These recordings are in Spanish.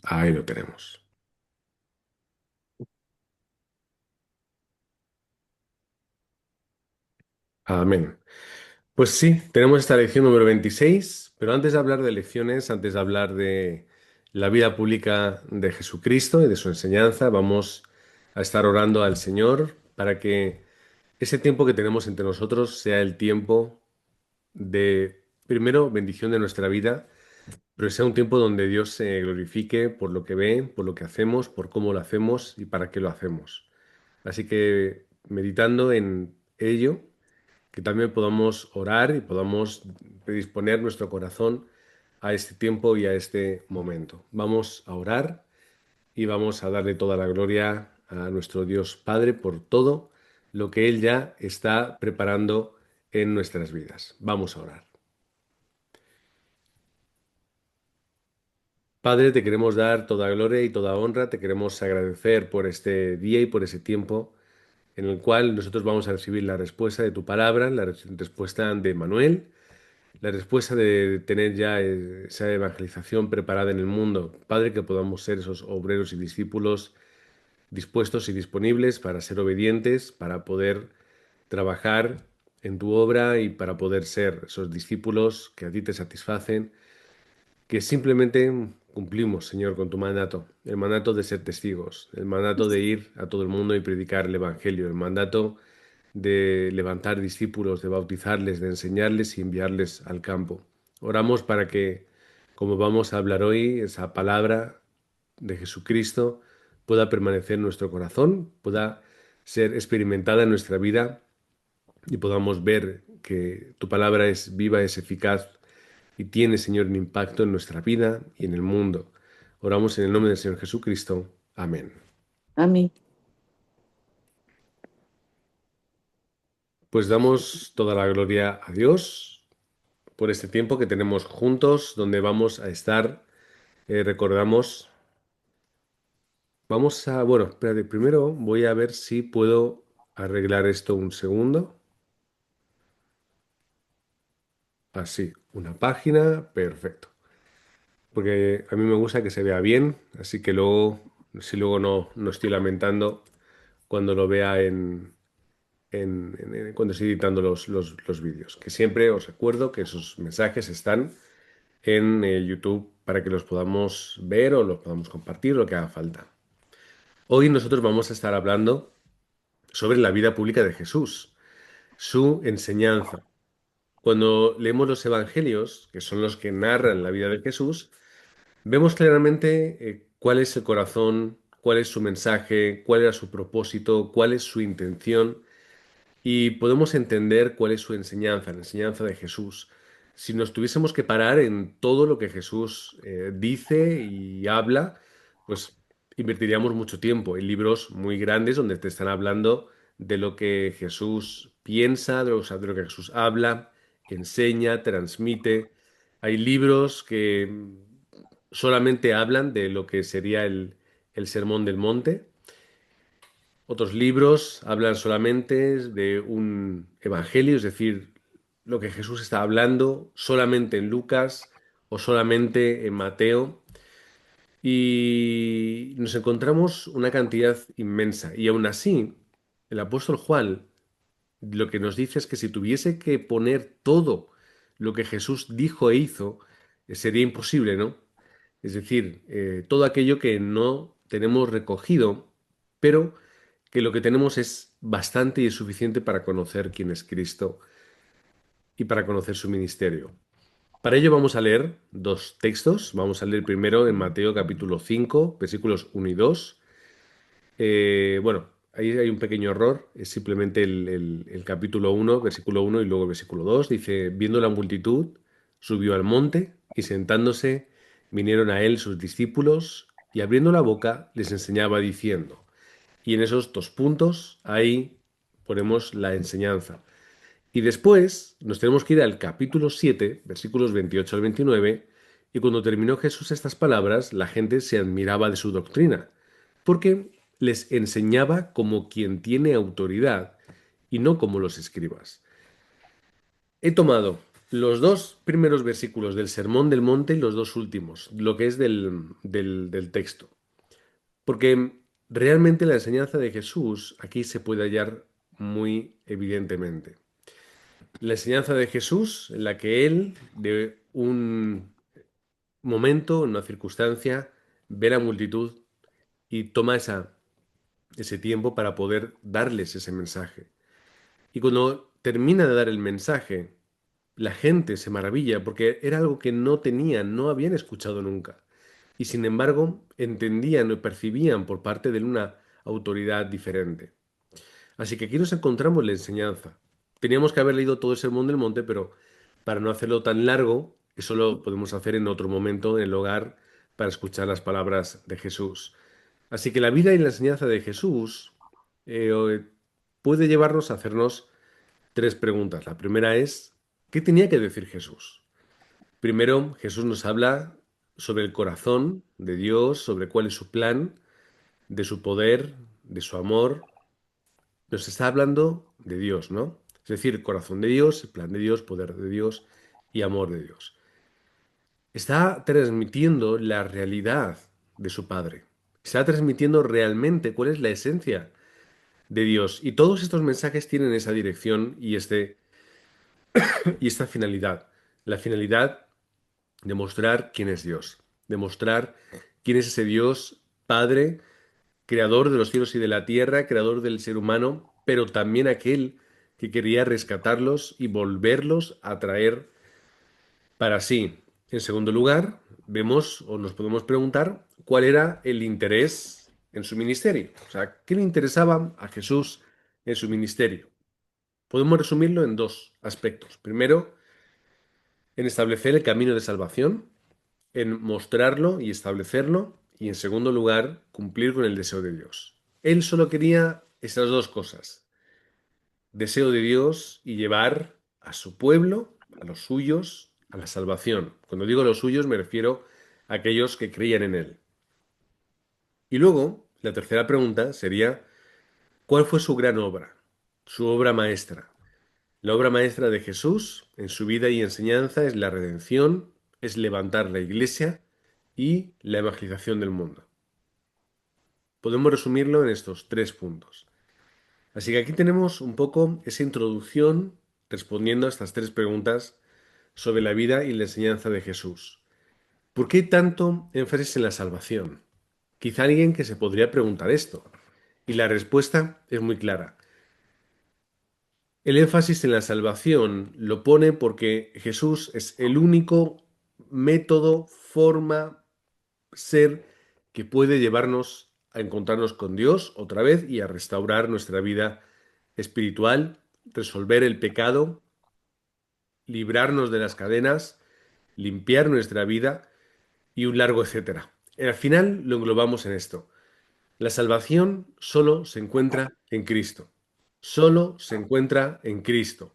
Ahí lo tenemos. Amén. Pues sí, tenemos esta lección número 26, pero antes de hablar de lecciones, antes de hablar de la vida pública de Jesucristo y de su enseñanza, vamos a estar orando al Señor para que ese tiempo que tenemos entre nosotros sea el tiempo de, primero, bendición de nuestra vida, pero sea un tiempo donde Dios se glorifique por lo que ve, por lo que hacemos, por cómo lo hacemos y para qué lo hacemos. Así que meditando en ello, que también podamos orar y podamos predisponer nuestro corazón a este tiempo y a este momento. Vamos a orar y vamos a darle toda la gloria a nuestro Dios Padre por todo lo que Él ya está preparando en nuestras vidas. Vamos a orar. Padre, te queremos dar toda gloria y toda honra, te queremos agradecer por este día y por ese tiempo en el cual nosotros vamos a recibir la respuesta de tu palabra, la respuesta de Manuel, la respuesta de tener ya esa evangelización preparada en el mundo. Padre, que podamos ser esos obreros y discípulos dispuestos y disponibles para ser obedientes, para poder trabajar en tu obra y para poder ser esos discípulos que a ti te satisfacen, que simplemente cumplimos, Señor, con tu mandato, el mandato de ser testigos, el mandato de ir a todo el mundo y predicar el Evangelio, el mandato de levantar discípulos, de bautizarles, de enseñarles y enviarles al campo. Oramos para que, como vamos a hablar hoy, esa palabra de Jesucristo pueda permanecer en nuestro corazón, pueda ser experimentada en nuestra vida y podamos ver que tu palabra es viva, es eficaz y tiene, Señor, un impacto en nuestra vida y en el mundo. Oramos en el nombre del Señor Jesucristo. Amén. Amén. Pues damos toda la gloria a Dios por este tiempo que tenemos juntos, donde vamos a estar, recordamos, vamos a, bueno, espérate, primero voy a ver si puedo arreglar esto un segundo. Así, una página, perfecto. Porque a mí me gusta que se vea bien, así que luego, si luego no estoy lamentando cuando lo vea cuando estoy editando los vídeos. Que siempre os recuerdo que esos mensajes están en YouTube para que los podamos ver o los podamos compartir, lo que haga falta. Hoy nosotros vamos a estar hablando sobre la vida pública de Jesús, su enseñanza. Cuando leemos los evangelios, que son los que narran la vida de Jesús, vemos claramente cuál es el corazón, cuál es su mensaje, cuál era su propósito, cuál es su intención y podemos entender cuál es su enseñanza, la enseñanza de Jesús. Si nos tuviésemos que parar en todo lo que Jesús dice y habla, pues invertiríamos mucho tiempo. Hay libros muy grandes donde te están hablando de lo que Jesús piensa, o sea, de lo que Jesús habla, enseña, transmite. Hay libros que solamente hablan de lo que sería el Sermón del Monte. Otros libros hablan solamente de un evangelio, es decir, lo que Jesús está hablando solamente en Lucas o solamente en Mateo. Y nos encontramos una cantidad inmensa. Y aún así, el apóstol Juan lo que nos dice es que si tuviese que poner todo lo que Jesús dijo e hizo, sería imposible, ¿no? Es decir, todo aquello que no tenemos recogido, pero que lo que tenemos es bastante y es suficiente para conocer quién es Cristo y para conocer su ministerio. Para ello vamos a leer dos textos. Vamos a leer primero en Mateo capítulo 5 versículos 1 y 2. Bueno, ahí hay un pequeño error, es simplemente el capítulo 1 versículo 1 y luego versículo 2. Dice, viendo la multitud, subió al monte y sentándose, vinieron a él sus discípulos y abriendo la boca les enseñaba diciendo. Y en esos dos puntos ahí ponemos la enseñanza. Y después nos tenemos que ir al capítulo 7 versículos 28 al 29, y cuando terminó Jesús estas palabras, la gente se admiraba de su doctrina, porque les enseñaba como quien tiene autoridad y no como los escribas. He tomado Los dos primeros versículos del Sermón del Monte y los dos últimos, lo que es del texto. Porque realmente la enseñanza de Jesús aquí se puede hallar muy evidentemente. La enseñanza de Jesús, en la que él, de un momento, en una circunstancia, ve la multitud y toma ese tiempo para poder darles ese mensaje. Y cuando termina de dar el mensaje, la gente se maravilla porque era algo que no tenían, no habían escuchado nunca. Y sin embargo, entendían o percibían por parte de una autoridad diferente. Así que aquí nos encontramos la enseñanza. Teníamos que haber leído todo el Sermón del Monte, pero para no hacerlo tan largo, eso lo podemos hacer en otro momento en el hogar para escuchar las palabras de Jesús. Así que la vida y la enseñanza de Jesús eh, puede llevarnos a hacernos tres preguntas. La primera es, ¿qué tenía que decir Jesús? Primero, Jesús nos habla sobre el corazón de Dios, sobre cuál es su plan, de su poder, de su amor. Nos está hablando de Dios, ¿no? Es decir, corazón de Dios, plan de Dios, poder de Dios y amor de Dios. Está transmitiendo la realidad de su Padre. Está transmitiendo realmente cuál es la esencia de Dios. Y todos estos mensajes tienen esa dirección y esta finalidad. La finalidad de mostrar quién es Dios, de mostrar quién es ese Dios Padre, creador de los cielos y de la tierra, creador del ser humano, pero también aquel que quería rescatarlos y volverlos a traer para sí. En segundo lugar, vemos o nos podemos preguntar cuál era el interés en su ministerio. O sea, ¿qué le interesaba a Jesús en su ministerio? Podemos resumirlo en dos aspectos. Primero, en establecer el camino de salvación, en mostrarlo y establecerlo, y en segundo lugar, cumplir con el deseo de Dios. Él solo quería esas dos cosas, deseo de Dios y llevar a su pueblo, a los suyos, a la salvación. Cuando digo los suyos me refiero a aquellos que creían en Él. Y luego, la tercera pregunta sería, ¿cuál fue su gran obra? Su obra maestra. La obra maestra de Jesús en su vida y enseñanza es la redención, es levantar la iglesia y la evangelización del mundo. Podemos resumirlo en estos tres puntos. Así que aquí tenemos un poco esa introducción respondiendo a estas tres preguntas sobre la vida y la enseñanza de Jesús. ¿Por qué tanto énfasis en la salvación? Quizá alguien que se podría preguntar esto. Y la respuesta es muy clara. El énfasis en la salvación lo pone porque Jesús es el único método, forma, ser que puede llevarnos a encontrarnos con Dios otra vez y a restaurar nuestra vida espiritual, resolver el pecado, librarnos de las cadenas, limpiar nuestra vida y un largo etcétera. Al final lo englobamos en esto. La salvación solo se encuentra en Cristo. Solo se encuentra en Cristo.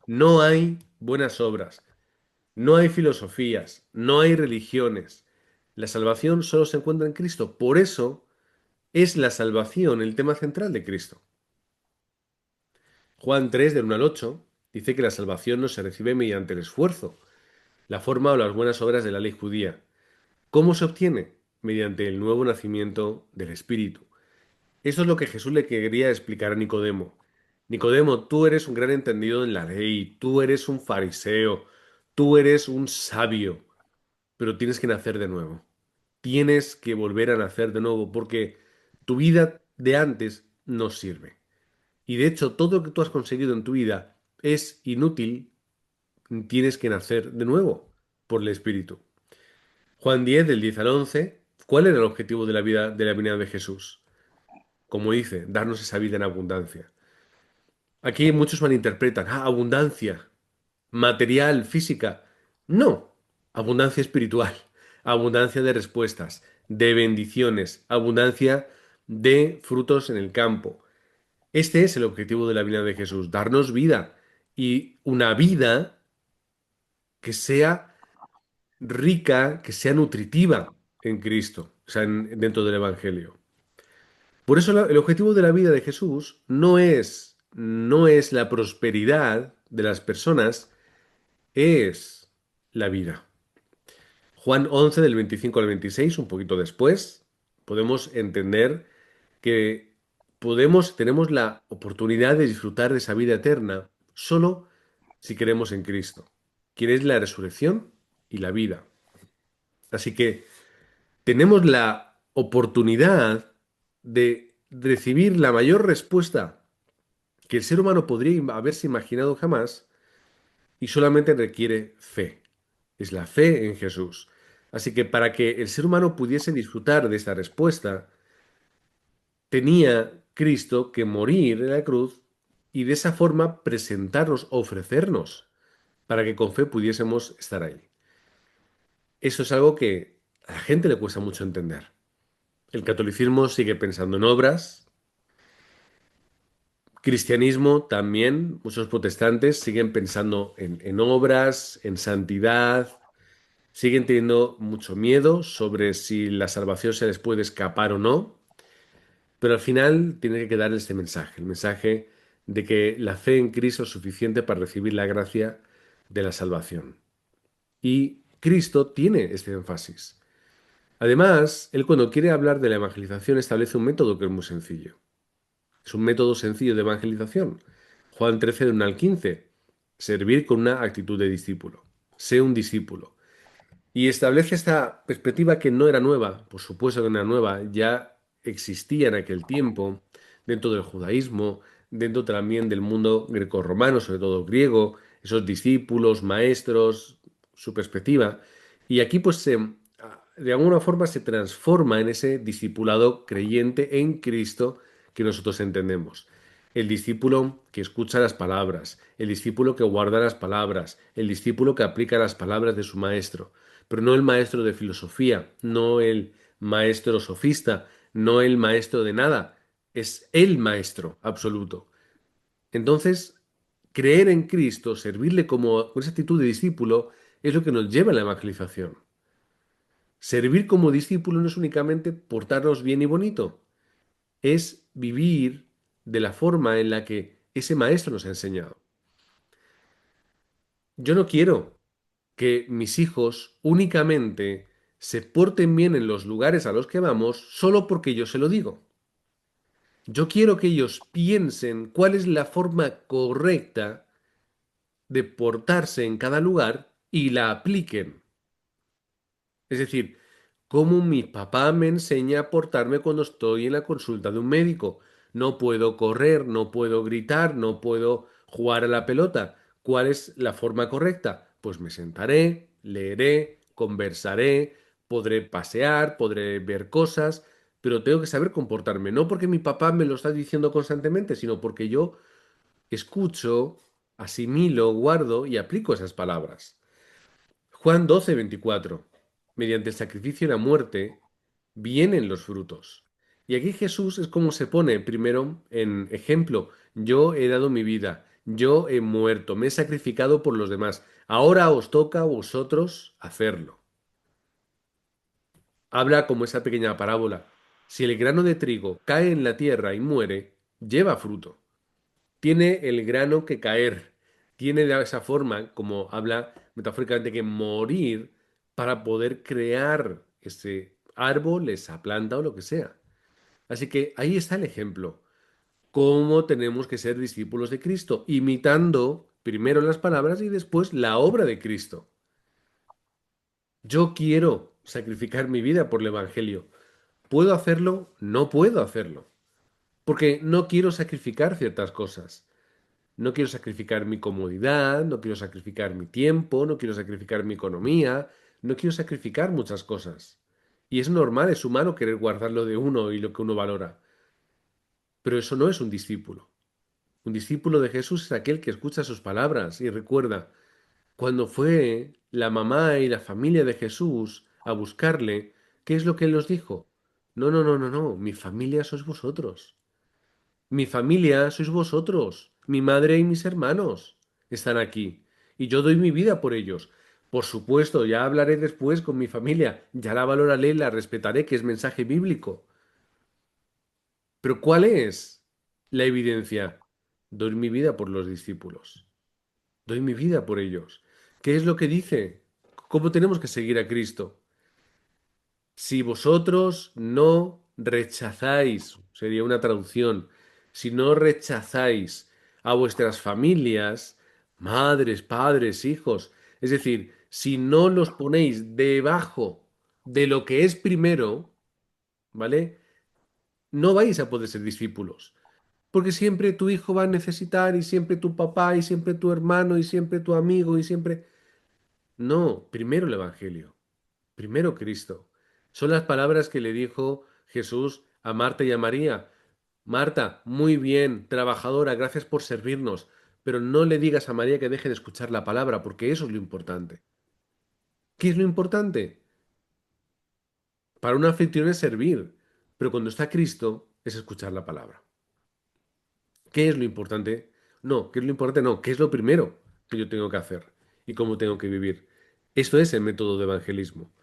No hay buenas obras, no hay filosofías, no hay religiones. La salvación solo se encuentra en Cristo. Por eso es la salvación el tema central de Cristo. Juan 3, del 1 al 8, dice que la salvación no se recibe mediante el esfuerzo, la forma o las buenas obras de la ley judía. ¿Cómo se obtiene? Mediante el nuevo nacimiento del Espíritu. Esto es lo que Jesús le quería explicar a Nicodemo. Nicodemo, tú eres un gran entendido en la ley, tú eres un fariseo, tú eres un sabio, pero tienes que nacer de nuevo. Tienes que volver a nacer de nuevo porque tu vida de antes no sirve. Y de hecho, todo lo que tú has conseguido en tu vida es inútil. Tienes que nacer de nuevo por el Espíritu. Juan 10, del 10 al 11. ¿Cuál era el objetivo de la vida de la venida de Jesús? Como dice, darnos esa vida en abundancia. Aquí muchos malinterpretan, abundancia, material, física. No, abundancia espiritual, abundancia de respuestas, de bendiciones, abundancia de frutos en el campo. Este es el objetivo de la vida de Jesús, darnos vida y una vida que sea rica, que sea nutritiva en Cristo, o sea, dentro del Evangelio. Por eso el objetivo de la vida de Jesús no es la prosperidad de las personas, es la vida. Juan 11 del 25 al 26, un poquito después, podemos entender que tenemos la oportunidad de disfrutar de esa vida eterna solo si creemos en Cristo, quien es la resurrección y la vida. Así que tenemos la oportunidad de recibir la mayor respuesta que el ser humano podría haberse imaginado jamás y solamente requiere fe. Es la fe en Jesús. Así que para que el ser humano pudiese disfrutar de esta respuesta, tenía Cristo que morir en la cruz y de esa forma presentarnos, ofrecernos, para que con fe pudiésemos estar ahí. Eso es algo que a la gente le cuesta mucho entender. El catolicismo sigue pensando en obras, cristianismo también, muchos protestantes siguen pensando en obras, en santidad, siguen teniendo mucho miedo sobre si la salvación se les puede escapar o no, pero al final tiene que quedar este mensaje, el mensaje de que la fe en Cristo es suficiente para recibir la gracia de la salvación. Y Cristo tiene este énfasis. Además, él cuando quiere hablar de la evangelización establece un método que es muy sencillo. Es un método sencillo de evangelización. Juan 13, de 1 al 15. Servir con una actitud de discípulo. Sé un discípulo. Y establece esta perspectiva que no era nueva, por supuesto que no era nueva, ya existía en aquel tiempo, dentro del judaísmo, dentro también del mundo grecorromano, sobre todo griego, esos discípulos, maestros, su perspectiva. Y aquí pues de alguna forma se transforma en ese discipulado creyente en Cristo que nosotros entendemos. El discípulo que escucha las palabras, el discípulo que guarda las palabras, el discípulo que aplica las palabras de su maestro, pero no el maestro de filosofía, no el maestro sofista, no el maestro de nada, es el maestro absoluto. Entonces, creer en Cristo, servirle como con esa actitud de discípulo, es lo que nos lleva a la evangelización. Servir como discípulo no es únicamente portarnos bien y bonito, es vivir de la forma en la que ese maestro nos ha enseñado. Yo no quiero que mis hijos únicamente se porten bien en los lugares a los que vamos solo porque yo se lo digo. Yo quiero que ellos piensen cuál es la forma correcta de portarse en cada lugar y la apliquen. Es decir, cómo mi papá me enseña a portarme cuando estoy en la consulta de un médico. No puedo correr, no puedo gritar, no puedo jugar a la pelota. ¿Cuál es la forma correcta? Pues me sentaré, leeré, conversaré, podré pasear, podré ver cosas, pero tengo que saber comportarme. No porque mi papá me lo está diciendo constantemente, sino porque yo escucho, asimilo, guardo y aplico esas palabras. Juan 12:24. Mediante el sacrificio y la muerte vienen los frutos. Y aquí Jesús es como se pone primero en ejemplo. Yo he dado mi vida, yo he muerto, me he sacrificado por los demás. Ahora os toca a vosotros hacerlo. Habla como esa pequeña parábola. Si el grano de trigo cae en la tierra y muere, lleva fruto. Tiene el grano que caer, tiene de esa forma, como habla metafóricamente, que morir para poder crear ese árbol, esa planta o lo que sea. Así que ahí está el ejemplo. Cómo tenemos que ser discípulos de Cristo, imitando primero las palabras y después la obra de Cristo. Yo quiero sacrificar mi vida por el Evangelio. ¿Puedo hacerlo? No puedo hacerlo, porque no quiero sacrificar ciertas cosas. No quiero sacrificar mi comodidad, no quiero sacrificar mi tiempo, no quiero sacrificar mi economía, no quiero sacrificar muchas cosas. Y es normal, es humano querer guardar lo de uno y lo que uno valora. Pero eso no es un discípulo. Un discípulo de Jesús es aquel que escucha sus palabras y recuerda, cuando fue la mamá y la familia de Jesús a buscarle, ¿qué es lo que él los dijo? No, no, no, no, no, mi familia sois vosotros. Mi familia sois vosotros, mi madre y mis hermanos están aquí, y yo doy mi vida por ellos. Por supuesto, ya hablaré después con mi familia, ya la valoraré, la respetaré, que es mensaje bíblico. Pero ¿cuál es la evidencia? Doy mi vida por los discípulos, doy mi vida por ellos. ¿Qué es lo que dice? ¿Cómo tenemos que seguir a Cristo? Si vosotros no rechazáis, sería una traducción, si no rechazáis a vuestras familias, madres, padres, hijos, es decir, si no los ponéis debajo de lo que es primero, ¿vale? No vais a poder ser discípulos. Porque siempre tu hijo va a necesitar, y siempre tu papá, y siempre tu hermano, y siempre tu amigo, y siempre... No, primero el Evangelio. Primero Cristo. Son las palabras que le dijo Jesús a Marta y a María. Marta, muy bien, trabajadora, gracias por servirnos, pero no le digas a María que deje de escuchar la palabra, porque eso es lo importante. ¿Qué es lo importante? Para un anfitrión es servir, pero cuando está Cristo es escuchar la palabra. ¿Qué es lo importante? No, ¿qué es lo importante? No, ¿qué es lo primero que yo tengo que hacer y cómo tengo que vivir? Esto es el método de evangelismo.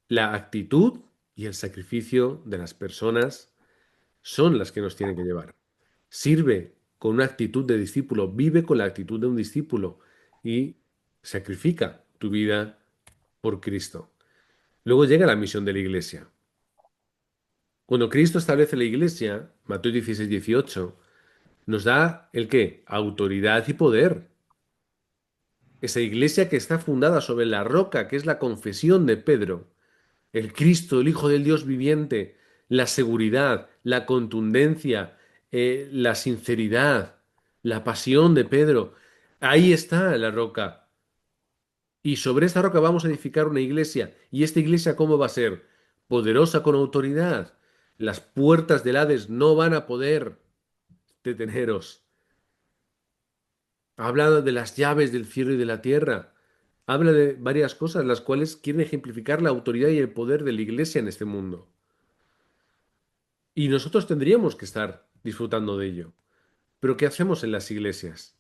La actitud y el sacrificio de las personas son las que nos tienen que llevar. Sirve con una actitud de discípulo, vive con la actitud de un discípulo y sacrifica tu vida por Cristo. Luego llega la misión de la iglesia. Cuando Cristo establece la iglesia, Mateo 16, 18, nos da el qué? Autoridad y poder. Esa iglesia que está fundada sobre la roca, que es la confesión de Pedro, el Cristo, el Hijo del Dios viviente, la seguridad, la contundencia, la sinceridad, la pasión de Pedro. Ahí está la roca. Y sobre esta roca vamos a edificar una iglesia. ¿Y esta iglesia cómo va a ser? Poderosa con autoridad. Las puertas del Hades no van a poder deteneros. Habla de las llaves del cielo y de la tierra. Habla de varias cosas, las cuales quieren ejemplificar la autoridad y el poder de la iglesia en este mundo. Y nosotros tendríamos que estar disfrutando de ello. Pero ¿qué hacemos en las iglesias?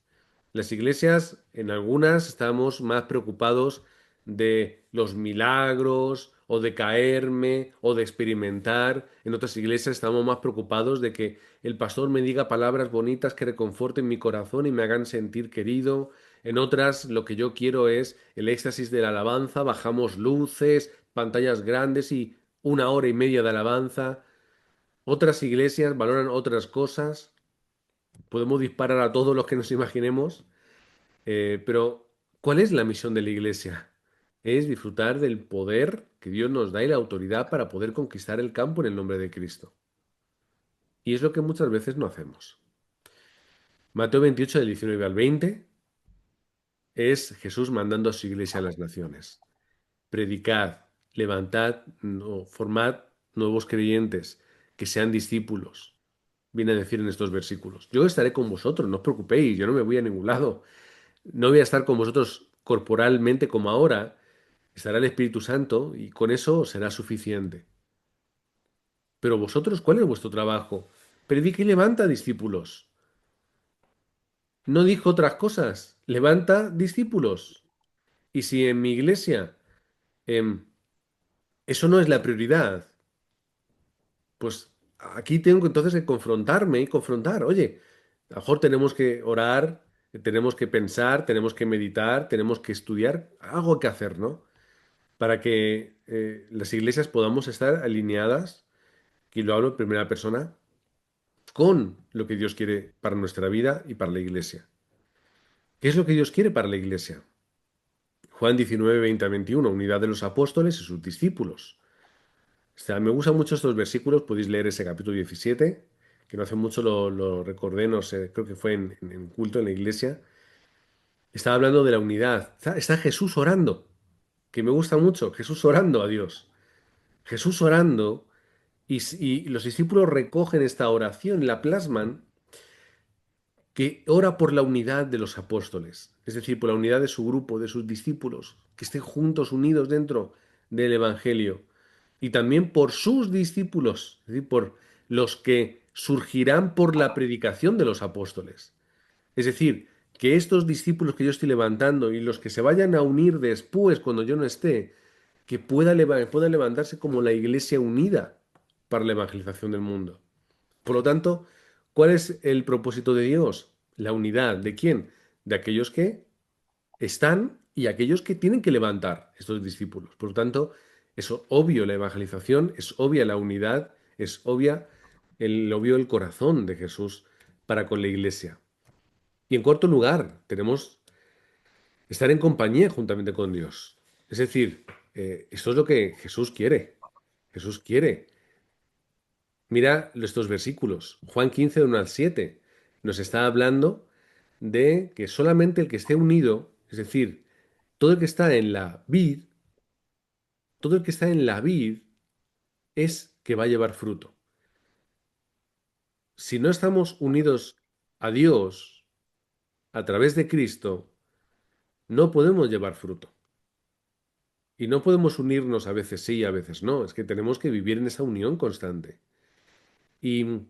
Las iglesias, en algunas, estamos más preocupados de los milagros o de caerme o de experimentar. En otras iglesias estamos más preocupados de que el pastor me diga palabras bonitas que reconforten mi corazón y me hagan sentir querido. En otras, lo que yo quiero es el éxtasis de la alabanza. Bajamos luces, pantallas grandes y 1 hora y media de alabanza. Otras iglesias valoran otras cosas. Podemos disparar a todos los que nos imaginemos, pero ¿cuál es la misión de la iglesia? Es disfrutar del poder que Dios nos da y la autoridad para poder conquistar el campo en el nombre de Cristo. Y es lo que muchas veces no hacemos. Mateo 28, del 19 al 20, es Jesús mandando a su iglesia a las naciones. Predicad, levantad, no, formad nuevos creyentes, que sean discípulos. Viene a decir en estos versículos. Yo estaré con vosotros, no os preocupéis, yo no me voy a ningún lado. No voy a estar con vosotros corporalmente como ahora, estará el Espíritu Santo y con eso será suficiente. Pero vosotros, ¿cuál es vuestro trabajo? Predica y levanta discípulos. No dijo otras cosas, levanta discípulos. Y si en mi iglesia eso no es la prioridad, pues aquí tengo que entonces que confrontarme y confrontar. Oye, a lo mejor tenemos que orar, tenemos que pensar, tenemos que meditar, tenemos que estudiar, algo que hacer, ¿no? Para que las iglesias podamos estar alineadas, y lo hablo en primera persona, con lo que Dios quiere para nuestra vida y para la iglesia. ¿Qué es lo que Dios quiere para la iglesia? Juan 19, 20 a 21, unidad de los apóstoles y sus discípulos. O sea, me gustan mucho estos versículos, podéis leer ese capítulo 17, que no hace mucho lo recordé, no sé, creo que fue en culto en la iglesia. Estaba hablando de la unidad. Está Jesús orando, que me gusta mucho, Jesús orando a Dios. Jesús orando y los discípulos recogen esta oración, la plasman, que ora por la unidad de los apóstoles, es decir, por la unidad de su grupo, de sus discípulos, que estén juntos, unidos dentro del Evangelio, y también por sus discípulos, es decir, por los que surgirán por la predicación de los apóstoles. Es decir, que estos discípulos que yo estoy levantando y los que se vayan a unir después cuando yo no esté, que puedan levantarse como la iglesia unida para la evangelización del mundo. Por lo tanto, ¿cuál es el propósito de Dios? La unidad. ¿De quién? De aquellos que están y aquellos que tienen que levantar estos discípulos. Por lo tanto, es obvio la evangelización, es obvia la unidad, es obvia obvio el corazón de Jesús para con la iglesia. Y en cuarto lugar, tenemos estar en compañía juntamente con Dios. Es decir, esto es lo que Jesús quiere. Jesús quiere. Mira estos versículos. Juan 15, de 1 al 7, nos está hablando de que solamente el que esté unido, es decir, todo el que está en la vid, todo el que está en la vid es que va a llevar fruto. Si no estamos unidos a Dios a través de Cristo, no podemos llevar fruto. Y no podemos unirnos a veces sí, a veces no. Es que tenemos que vivir en esa unión constante. Y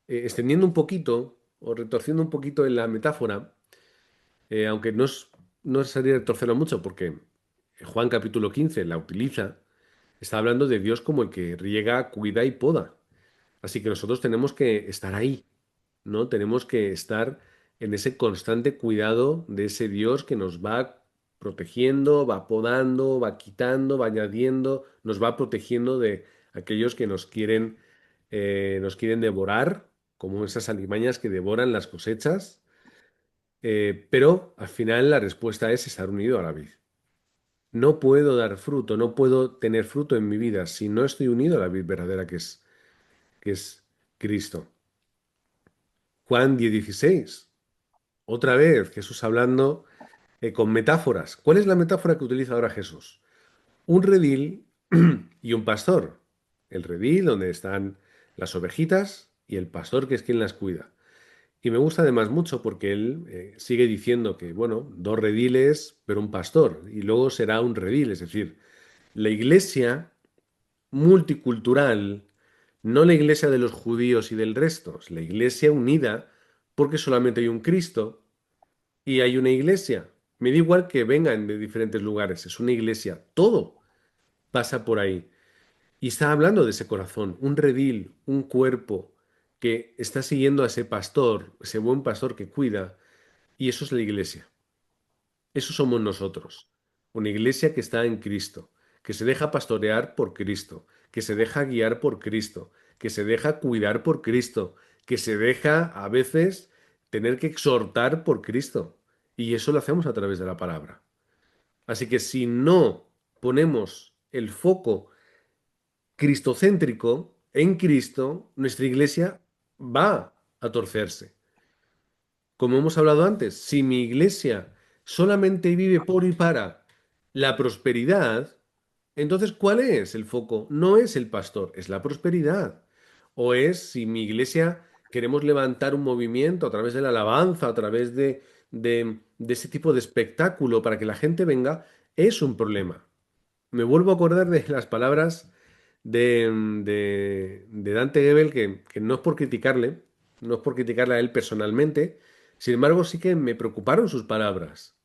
extendiendo un poquito, o retorciendo un poquito en la metáfora, aunque no es salir a torcerlo mucho, porque Juan capítulo 15 la utiliza, está hablando de Dios como el que riega, cuida y poda. Así que nosotros tenemos que estar ahí, ¿no? Tenemos que estar en ese constante cuidado de ese Dios que nos va protegiendo, va podando, va quitando, va añadiendo, nos va protegiendo de aquellos que nos quieren devorar, como esas alimañas que devoran las cosechas. Pero al final la respuesta es estar unido a la vid. No puedo dar fruto, no puedo tener fruto en mi vida si no estoy unido a la vid verdadera que es Cristo. Juan 10:16. Otra vez Jesús hablando con metáforas. ¿Cuál es la metáfora que utiliza ahora Jesús? Un redil y un pastor. El redil donde están las ovejitas y el pastor que es quien las cuida. Y me gusta además mucho porque él sigue diciendo que, bueno, dos rediles, pero un pastor, y luego será un redil, es decir, la iglesia multicultural, no la iglesia de los judíos y del resto, es la iglesia unida porque solamente hay un Cristo y hay una iglesia. Me da igual que vengan de diferentes lugares, es una iglesia, todo pasa por ahí. Y está hablando de ese corazón, un redil, un cuerpo que está siguiendo a ese pastor, ese buen pastor que cuida, y eso es la iglesia. Eso somos nosotros. Una iglesia que está en Cristo, que se deja pastorear por Cristo, que se deja guiar por Cristo, que se deja cuidar por Cristo, que se deja a veces tener que exhortar por Cristo. Y eso lo hacemos a través de la palabra. Así que si no ponemos el foco cristocéntrico en Cristo, nuestra iglesia va a torcerse. Como hemos hablado antes, si mi iglesia solamente vive por y para la prosperidad, entonces ¿cuál es el foco? No es el pastor, es la prosperidad. O es si mi iglesia queremos levantar un movimiento a través de la alabanza, a través de ese tipo de espectáculo para que la gente venga, es un problema. Me vuelvo a acordar de las palabras de Dante Gebel, que no es por criticarle, no es por criticarle a él personalmente, sin embargo sí que me preocuparon sus palabras.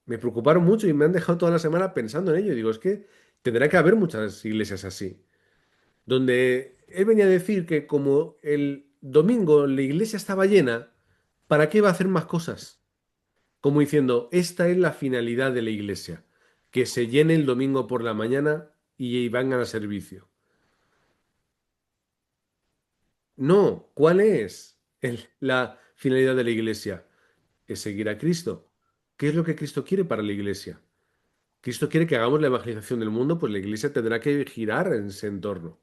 Me preocuparon mucho y me han dejado toda la semana pensando en ello. Digo, es que tendrá que haber muchas iglesias así, donde él venía a decir que como el domingo la iglesia estaba llena, ¿para qué va a hacer más cosas? Como diciendo, esta es la finalidad de la iglesia, que se llene el domingo por la mañana y vengan al servicio. No, ¿cuál es la finalidad de la iglesia? Es seguir a Cristo. ¿Qué es lo que Cristo quiere para la iglesia? Cristo quiere que hagamos la evangelización del mundo, pues la iglesia tendrá que girar en ese entorno.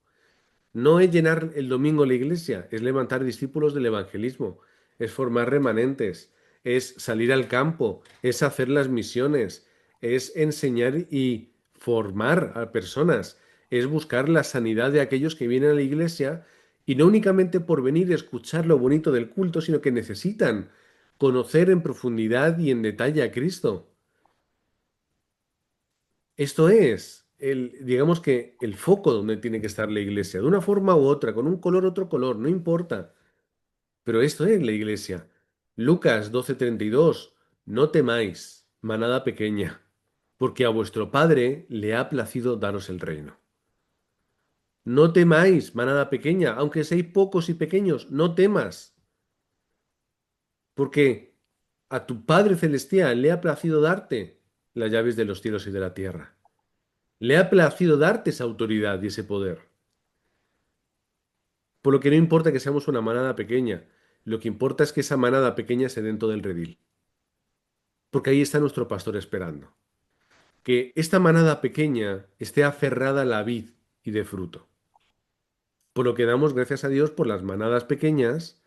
No es llenar el domingo la iglesia, es levantar discípulos del evangelismo, es formar remanentes, es salir al campo, es hacer las misiones, es enseñar y formar a personas, es buscar la sanidad de aquellos que vienen a la iglesia y no únicamente por venir a escuchar lo bonito del culto, sino que necesitan conocer en profundidad y en detalle a Cristo. Esto es digamos que el foco donde tiene que estar la iglesia, de una forma u otra, con un color, otro color, no importa. Pero esto es la iglesia. Lucas 12:32, no temáis, manada pequeña, porque a vuestro Padre le ha placido daros el reino. No temáis, manada pequeña, aunque seáis pocos y pequeños, no temas. ¿Por qué? a tu Padre Celestial le ha placido darte las llaves de los cielos y de la tierra. Le ha placido darte esa autoridad y ese poder. Por lo que no importa que seamos una manada pequeña, lo que importa es que esa manada pequeña esté dentro del redil, porque ahí está nuestro pastor esperando. Que esta manada pequeña esté aferrada a la vid y de fruto. Por lo que damos gracias a Dios por las manadas pequeñas,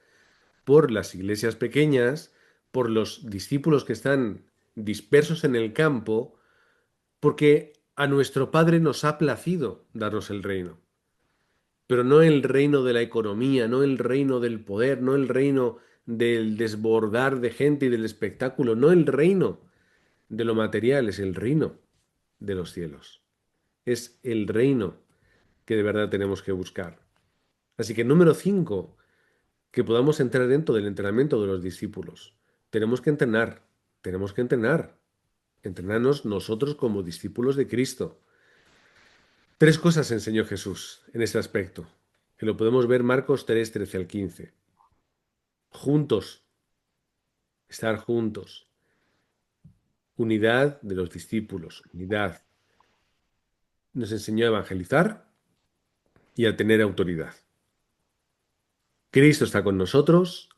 por las iglesias pequeñas, por los discípulos que están dispersos en el campo, porque a nuestro Padre nos ha placido darnos el reino. Pero no el reino de la economía, no el reino del poder, no el reino del desbordar de gente y del espectáculo, no el reino de lo material, es el reino de los cielos. Es el reino que de verdad tenemos que buscar. Así que número 5, que podamos entrar dentro del entrenamiento de los discípulos. Tenemos que entrenar, entrenarnos nosotros como discípulos de Cristo. Tres cosas enseñó Jesús en este aspecto, que lo podemos ver Marcos 3, 13 al 15. Juntos, estar juntos, unidad de los discípulos, unidad. Nos enseñó a evangelizar y a tener autoridad. Cristo está con nosotros,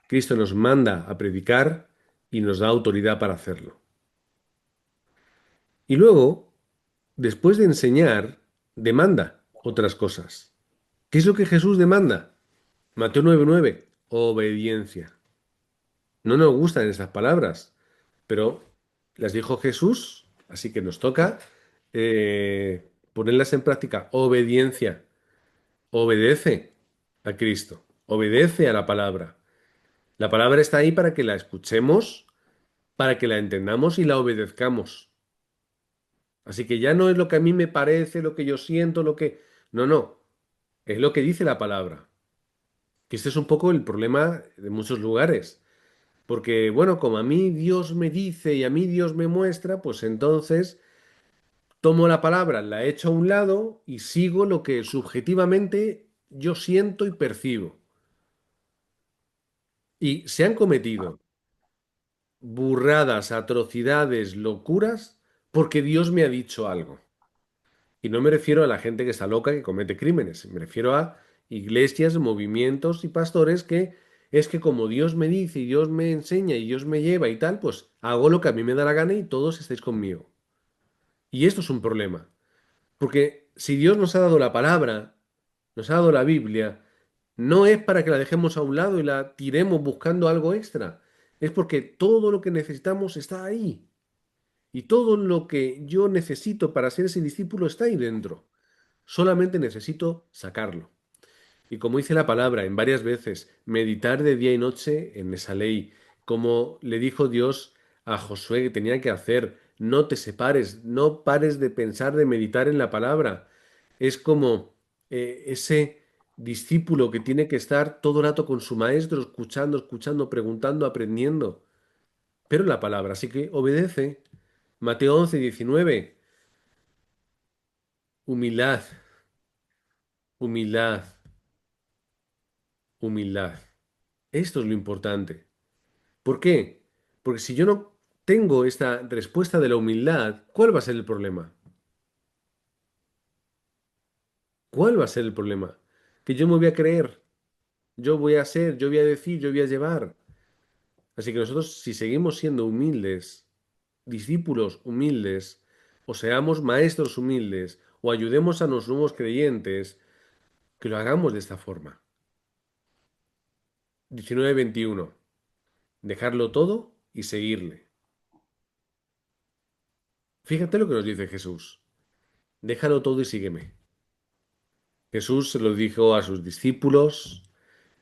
Cristo nos manda a predicar y nos da autoridad para hacerlo. Y luego, después de enseñar, demanda otras cosas. ¿Qué es lo que Jesús demanda? Mateo 9:9, obediencia. No nos gustan estas palabras, pero las dijo Jesús, así que nos toca ponerlas en práctica. Obediencia. Obedece a Cristo. Obedece a la palabra. La palabra está ahí para que la escuchemos, para que la entendamos y la obedezcamos. Así que ya no es lo que a mí me parece, lo que yo siento, lo que... No, no. Es lo que dice la palabra. Que este es un poco el problema de muchos lugares. Porque, bueno, como a mí Dios me dice y a mí Dios me muestra, pues entonces tomo la palabra, la echo a un lado y sigo lo que subjetivamente yo siento y percibo. Y se han cometido burradas, atrocidades, locuras, porque Dios me ha dicho algo. Y no me refiero a la gente que está loca, que comete crímenes, me refiero a iglesias, movimientos y pastores que es que como Dios me dice y Dios me enseña y Dios me lleva y tal, pues hago lo que a mí me da la gana y todos estáis conmigo. Y esto es un problema, porque si Dios nos ha dado la palabra, nos ha dado la Biblia, no es para que la dejemos a un lado y la tiremos buscando algo extra, es porque todo lo que necesitamos está ahí. Y todo lo que yo necesito para ser ese discípulo está ahí dentro. Solamente necesito sacarlo. Y como dice la palabra en varias veces, meditar de día y noche en esa ley, como le dijo Dios a Josué que tenía que hacer, no te separes, no pares de pensar, de meditar en la palabra. Es como ese discípulo que tiene que estar todo el rato con su maestro, escuchando, escuchando, preguntando, aprendiendo. Pero la palabra, así que obedece. Mateo 11:19, humildad, humildad, humildad. Esto es lo importante. ¿Por qué? Porque si yo no tengo esta respuesta de la humildad, ¿cuál va a ser el problema? ¿Cuál va a ser el problema? Que yo me voy a creer, yo voy a ser, yo voy a decir, yo voy a llevar. Así que nosotros, si seguimos siendo humildes, discípulos humildes, o seamos maestros humildes, o ayudemos a los nuevos creyentes, que lo hagamos de esta forma. 19:21. Dejarlo todo y seguirle. Fíjate lo que nos dice Jesús. Déjalo todo y sígueme. Jesús se lo dijo a sus discípulos,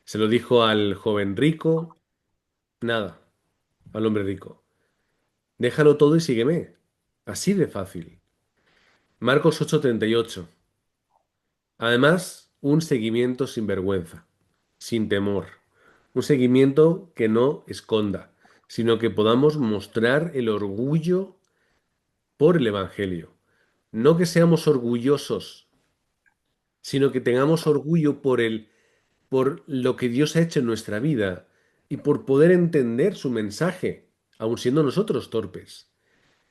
se lo dijo al joven rico, nada, al hombre rico. Déjalo todo y sígueme. Así de fácil. Marcos 8:38. Además, un seguimiento sin vergüenza, sin temor. Un seguimiento que no esconda, sino que podamos mostrar el orgullo por el Evangelio. No que seamos orgullosos, sino que tengamos orgullo por lo que Dios ha hecho en nuestra vida y por poder entender su mensaje, aun siendo nosotros torpes,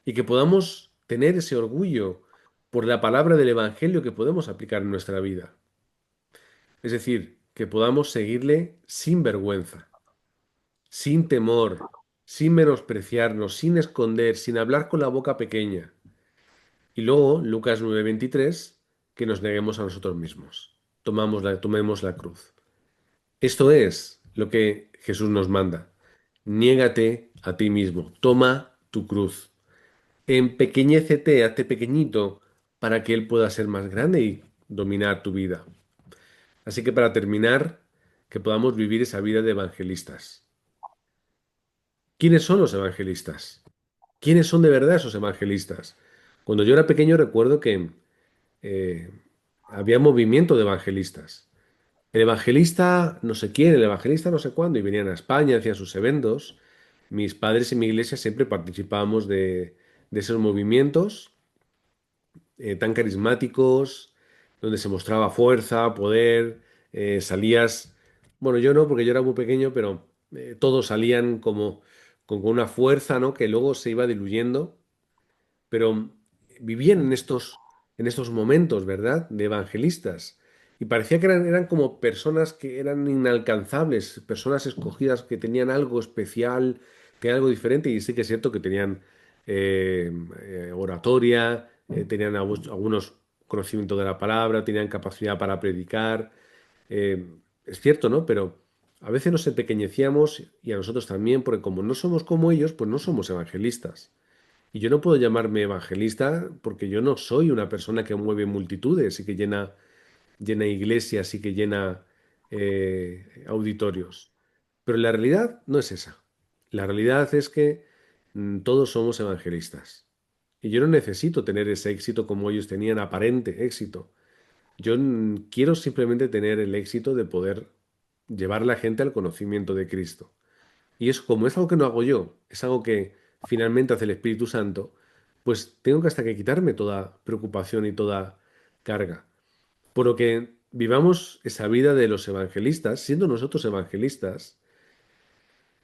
y que podamos tener ese orgullo por la palabra del Evangelio que podemos aplicar en nuestra vida. Es decir, que podamos seguirle sin vergüenza, sin temor, sin menospreciarnos, sin esconder, sin hablar con la boca pequeña. Y luego, Lucas 9:23, que nos neguemos a nosotros mismos. Tomemos la cruz. Esto es lo que Jesús nos manda. Niégate a ti mismo. Toma tu cruz. Empequeñécete, hazte pequeñito para que Él pueda ser más grande y dominar tu vida. Así que para terminar, que podamos vivir esa vida de evangelistas. ¿Quiénes son los evangelistas? ¿Quiénes son de verdad esos evangelistas? Cuando yo era pequeño recuerdo que eh, había movimiento de evangelistas. El evangelista no sé quién, el evangelista no sé cuándo, y venían a España, hacían sus eventos. Mis padres y mi iglesia siempre participábamos de esos movimientos tan carismáticos, donde se mostraba fuerza, poder, salías, bueno, yo no, porque yo era muy pequeño, pero todos salían como con una fuerza, ¿no? Que luego se iba diluyendo, pero vivían en estos momentos, ¿verdad? De evangelistas. Y parecía que eran como personas que eran inalcanzables, personas escogidas que tenían algo especial, tenían algo diferente, y sí que es cierto que tenían oratoria, tenían algunos conocimientos de la palabra, tenían capacidad para predicar. eh, es cierto, ¿no? Pero a veces nos empequeñecíamos y a nosotros también, porque como no somos como ellos, pues no somos evangelistas. Y yo no puedo llamarme evangelista porque yo no soy una persona que mueve multitudes y que llena iglesias y que llena auditorios. Pero la realidad no es esa. La realidad es que todos somos evangelistas. Y yo no necesito tener ese éxito como ellos tenían, aparente éxito. Yo quiero simplemente tener el éxito de poder llevar a la gente al conocimiento de Cristo. Y es como es algo que no hago yo, es algo que finalmente hace el Espíritu Santo, pues tengo que hasta que quitarme toda preocupación y toda carga. Por lo que vivamos esa vida de los evangelistas, siendo nosotros evangelistas,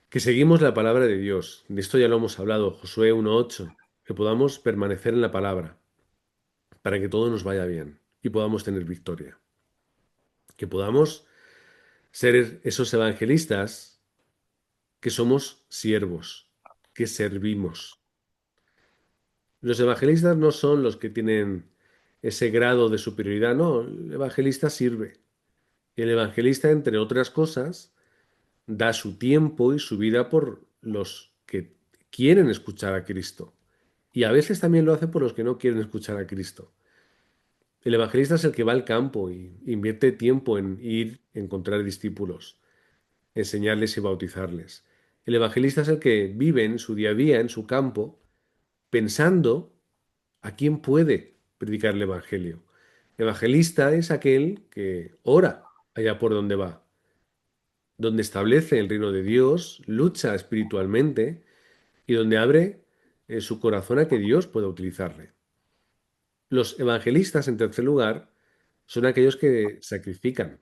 que seguimos la palabra de Dios. De esto ya lo hemos hablado, Josué 1:8, que podamos permanecer en la palabra para que todo nos vaya bien y podamos tener victoria. Que podamos ser esos evangelistas que somos siervos, que servimos. Los evangelistas no son los que tienen ese grado de superioridad, no, el evangelista sirve. Y el evangelista, entre otras cosas, da su tiempo y su vida por los que quieren escuchar a Cristo. Y a veces también lo hace por los que no quieren escuchar a Cristo. El evangelista es el que va al campo y invierte tiempo en ir, encontrar discípulos, enseñarles y bautizarles. El evangelista es el que vive en su día a día, en su campo, pensando ¿a quién puede predicar el Evangelio? Evangelista es aquel que ora allá por donde va, donde establece el reino de Dios, lucha espiritualmente y donde abre su corazón a que Dios pueda utilizarle. Los evangelistas, en tercer lugar, son aquellos que sacrifican,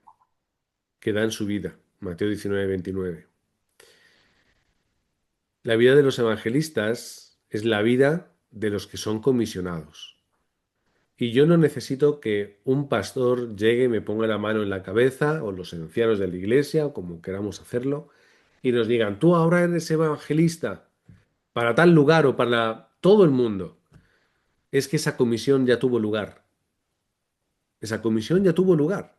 que dan su vida. Mateo 19:29. La vida de los evangelistas es la vida de los que son comisionados. Y yo no necesito que un pastor llegue, me ponga la mano en la cabeza, o los ancianos de la iglesia, o como queramos hacerlo, y nos digan, tú ahora eres evangelista para tal lugar o para todo el mundo. Es que esa comisión ya tuvo lugar. Esa comisión ya tuvo lugar.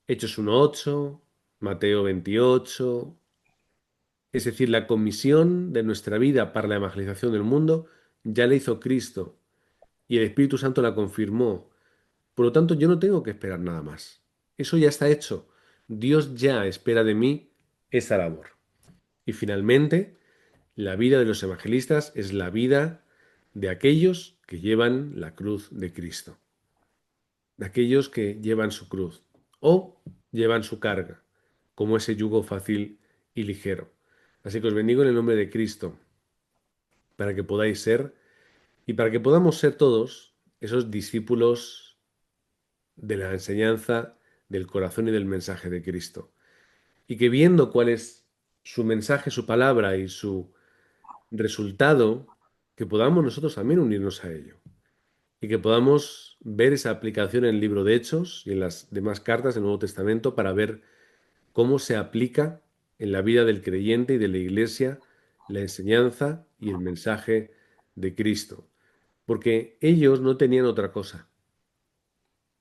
Hechos 1:8, Mateo 28. Es decir, la comisión de nuestra vida para la evangelización del mundo ya la hizo Cristo y el Espíritu Santo la confirmó. Por lo tanto, yo no tengo que esperar nada más. Eso ya está hecho. Dios ya espera de mí esa labor. Y finalmente, la vida de los evangelistas es la vida de aquellos que llevan la cruz de Cristo, de aquellos que llevan su cruz o llevan su carga, como ese yugo fácil y ligero. Así que os bendigo en el nombre de Cristo, para que podáis ser y para que podamos ser todos esos discípulos de la enseñanza, del corazón y del mensaje de Cristo. Y que viendo cuál es su mensaje, su palabra y su resultado, que podamos nosotros también unirnos a ello y que podamos ver esa aplicación en el libro de Hechos y en las demás cartas del Nuevo Testamento para ver cómo se aplica en la vida del creyente y de la iglesia la enseñanza y el mensaje de Cristo. Porque ellos no tenían otra cosa.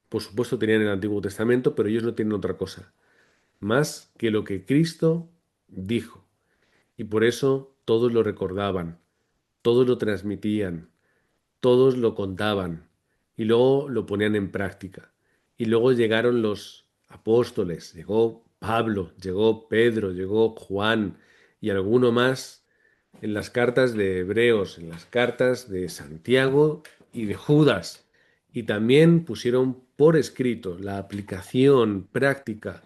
Por supuesto tenían el Antiguo Testamento, pero ellos no tienen otra cosa más que lo que Cristo dijo. Y por eso todos lo recordaban, todos lo transmitían, todos lo contaban y luego lo ponían en práctica. Y luego llegaron los apóstoles, llegó Pablo, llegó Pedro, llegó Juan y alguno más en las cartas de Hebreos, en las cartas de Santiago y de Judas. Y también pusieron por escrito la aplicación práctica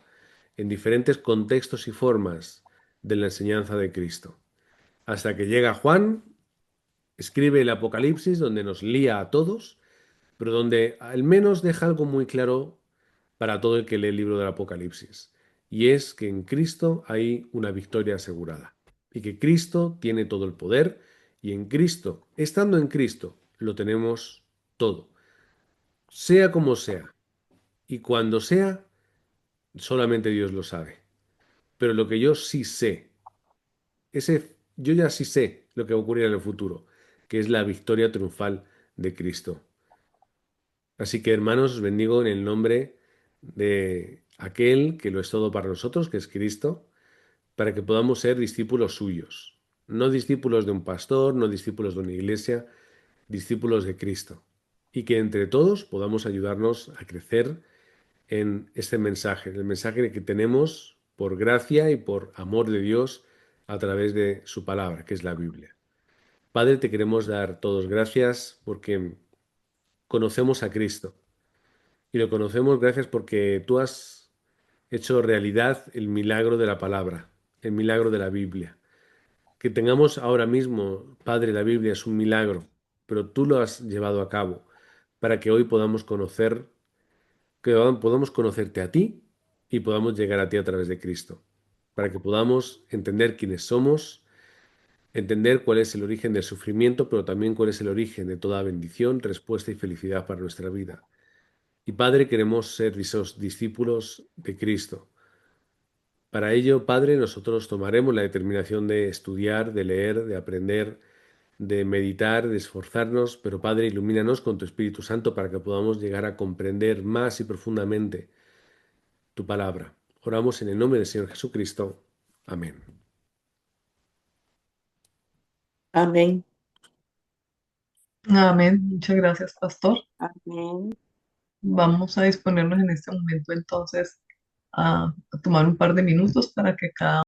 en diferentes contextos y formas de la enseñanza de Cristo. Hasta que llega Juan, escribe el Apocalipsis, donde nos lía a todos, pero donde al menos deja algo muy claro para todo el que lee el libro del Apocalipsis. Y es que en Cristo hay una victoria asegurada. Y que Cristo tiene todo el poder. Y en Cristo, estando en Cristo, lo tenemos todo. Sea como sea. Y cuando sea, solamente Dios lo sabe. Pero lo que yo sí sé, yo ya sí sé lo que va a ocurrir en el futuro, que es la victoria triunfal de Cristo. Así que hermanos, os bendigo en el nombre de aquel que lo es todo para nosotros, que es Cristo, para que podamos ser discípulos suyos, no discípulos de un pastor, no discípulos de una iglesia, discípulos de Cristo. Y que entre todos podamos ayudarnos a crecer en este mensaje, el mensaje que tenemos por gracia y por amor de Dios a través de su palabra, que es la Biblia. Padre, te queremos dar todos gracias porque conocemos a Cristo. Y lo conocemos gracias porque tú has hecho realidad el milagro de la palabra, el milagro de la Biblia. Que tengamos ahora mismo, Padre, la Biblia es un milagro, pero tú lo has llevado a cabo para que hoy podamos conocer, que podamos conocerte a ti y podamos llegar a ti a través de Cristo. Para que podamos entender quiénes somos, entender cuál es el origen del sufrimiento, pero también cuál es el origen de toda bendición, respuesta y felicidad para nuestra vida. Y Padre, queremos ser esos discípulos de Cristo. Para ello, Padre, nosotros tomaremos la determinación de estudiar, de leer, de aprender, de meditar, de esforzarnos, pero Padre, ilumínanos con tu Espíritu Santo para que podamos llegar a comprender más y profundamente tu palabra. Oramos en el nombre del Señor Jesucristo. Amén. Amén. Amén. Muchas gracias, pastor. Amén. Vamos a disponernos en este momento entonces a tomar un par de minutos para que cada